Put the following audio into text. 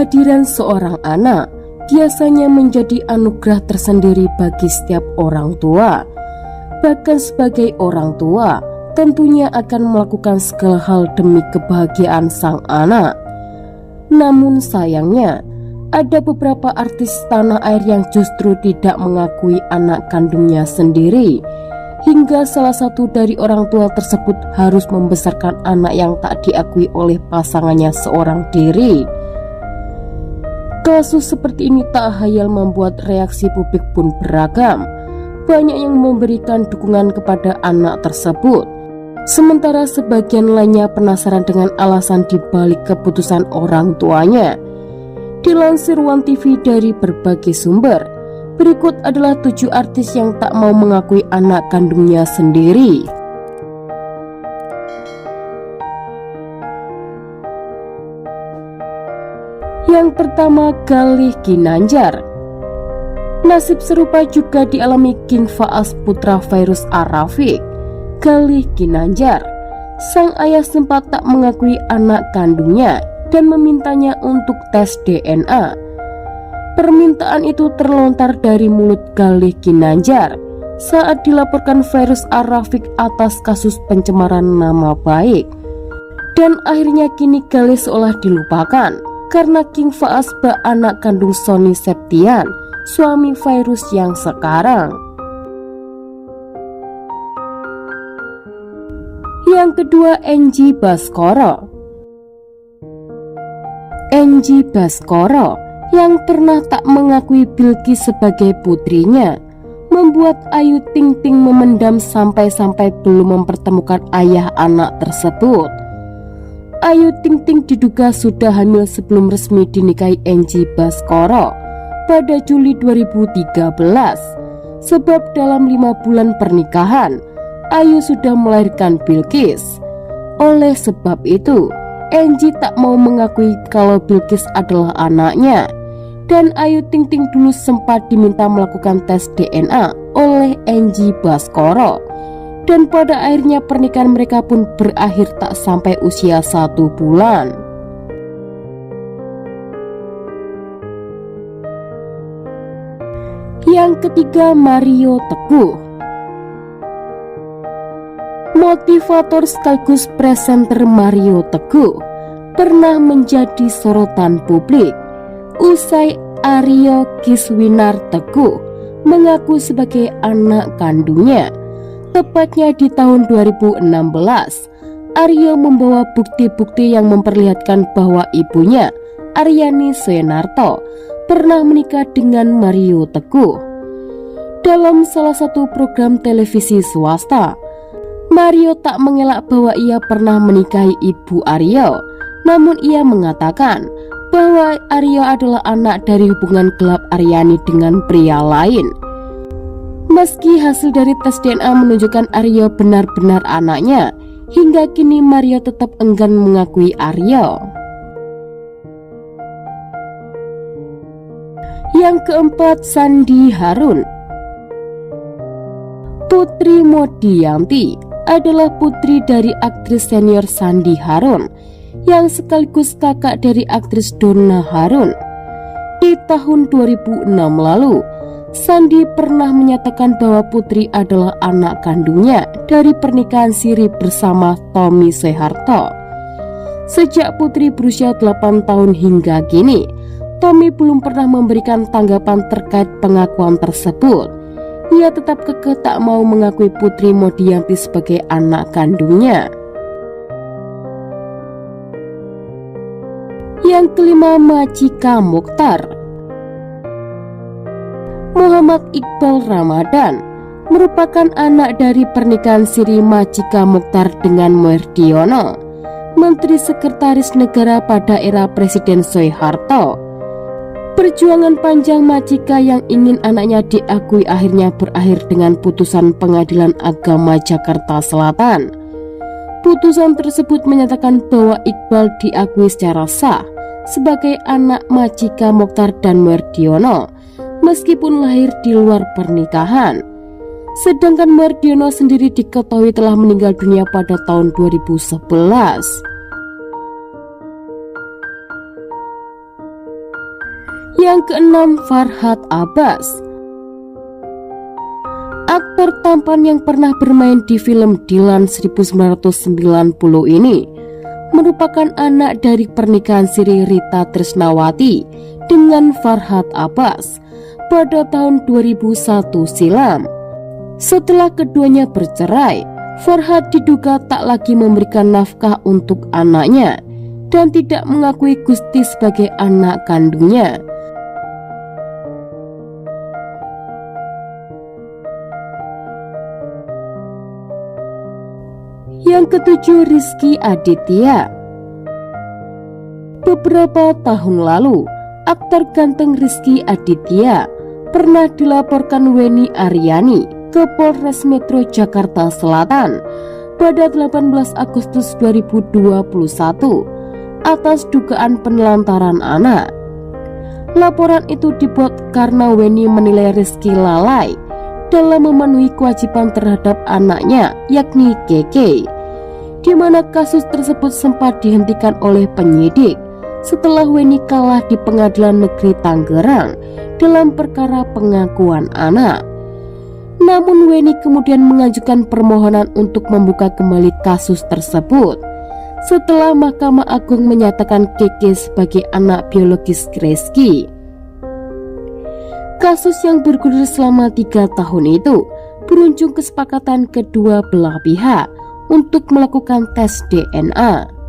Kehadiran seorang anak biasanya menjadi anugerah tersendiri bagi setiap orang tua. Bahkan sebagai orang tua, tentunya akan melakukan segala hal demi kebahagiaan sang anak. Namun sayangnya, ada beberapa artis tanah air yang justru tidak mengakui anak kandungnya sendiri, hingga salah satu dari orang tua tersebut harus membesarkan anak yang tak diakui oleh pasangannya seorang diri. Kasus seperti ini tak hayal membuat reaksi publik pun beragam. Banyak yang memberikan dukungan kepada anak tersebut, sementara sebagian lainnya penasaran dengan alasan dibalik keputusan orang tuanya. Dilansir One TV dari berbagai sumber, berikut adalah 7 artis yang tak mau mengakui anak kandungnya sendiri. Yang pertama, Galih Ginanjar. Nasib serupa juga dialami King Faas putra Fairuz Ar-Rafiq. Galih Ginanjar, sang ayah sempat tak mengakui anak kandungnya dan memintanya untuk tes DNA. Permintaan itu terlontar dari mulut Galih Ginanjar saat dilaporkan Fairuz Ar-Rafiq atas kasus pencemaran nama baik. Dan akhirnya kini Galih seolah dilupakan karena King Faas bak anak kandung Sony Septian, suami Fairuz yang sekarang. Yang kedua, Enji Baskoro. Enji Baskoro yang pernah tak mengakui Bilqis sebagai putrinya membuat Ayu Ting Ting memendam sampai-sampai belum mempertemukan ayah anak tersebut. Ayu Ting Ting diduga sudah hamil sebelum resmi dinikahi Enji Baskoro pada Juli 2013. Sebab dalam 5 bulan pernikahan, Ayu sudah melahirkan Bilqis. Oleh sebab itu, Enji tak mau mengakui kalau Bilqis adalah anaknya. Dan Ayu Ting Ting dulu sempat diminta melakukan tes DNA oleh Enji Baskoro. Dan pada akhirnya pernikahan mereka pun berakhir tak sampai usia 1 bulan. Yang ketiga, Mario Teguh. Motivator sekaligus presenter Mario Teguh pernah menjadi sorotan publik usai Aryo Kiswinar Teguh mengaku sebagai anak kandungnya. Tepatnya di tahun 2016, Aryo membawa bukti-bukti yang memperlihatkan bahwa ibunya, Aryani Suenarto, pernah menikah dengan Mario Teguh. Dalam salah satu program televisi swasta, Mario tak mengelak bahwa ia pernah menikahi ibu Aryo, namun ia mengatakan bahwa Aryo adalah anak dari hubungan gelap Aryani dengan pria lain. Meski hasil dari tes DNA menunjukkan Aryo benar-benar anaknya, hingga kini Mario tetap enggan mengakui Aryo. Yang keempat, Sandi Harun. Putri Modiyanti adalah putri dari aktris senior Sandi Harun yang sekaligus kakak dari aktris Donna Harun. Di tahun 2006 lalu, Sandi pernah menyatakan bahwa Putri adalah anak kandungnya dari pernikahan siri bersama Tommy Soeharto. Sejak Putri berusia 8 tahun hingga kini, Tommy belum pernah memberikan tanggapan terkait pengakuan tersebut. Ia tetap kekeh tak mau mengakui Putri Modiyanti sebagai anak kandungnya. Yang kelima, Machika Mochtar. Muhammad Iqbal Ramadan merupakan anak dari pernikahan siri Machika Mochtar dengan Mardiono, Menteri Sekretaris Negara pada era Presiden Soeharto. Perjuangan panjang Machika yang ingin anaknya diakui akhirnya berakhir dengan putusan Pengadilan Agama Jakarta Selatan. Putusan tersebut menyatakan bahwa Iqbal diakui secara sah sebagai anak Machika Mochtar dan Mardiono, meskipun lahir di luar pernikahan. Sedangkan Mardiono sendiri diketahui telah meninggal dunia pada tahun 2011. Yang keenam, Farhad Abbas. Aktor tampan yang pernah bermain di film Dilan 1990 ini merupakan anak dari pernikahan siri Rita Trisnawati dengan Farhad Abbas pada tahun 2001 silam. Setelah keduanya bercerai, Farhad diduga tak lagi memberikan nafkah untuk anaknya dan tidak mengakui Gusti sebagai anak kandungnya. Yang ketujuh, Rizky Aditya. Beberapa tahun lalu, aktor ganteng Rizky Aditya pernah dilaporkan Weni Aryani ke Polres Metro Jakarta Selatan pada 18 Agustus 2021 atas dugaan penelantaran anak. Laporan itu dibuat karena Weni menilai Rizky lalai dalam memenuhi kewajiban terhadap anaknya, yakni Keke, di mana kasus tersebut sempat dihentikan oleh penyidik setelah Weni kalah di Pengadilan Negeri Tangerang dalam perkara pengakuan anak. Namun Weni kemudian mengajukan permohonan untuk membuka kembali kasus tersebut setelah Mahkamah Agung menyatakan Keke sebagai anak biologis Rizky. Kasus yang bergulir selama 3 tahun itu berujung kesepakatan kedua belah pihak untuk melakukan tes DNA.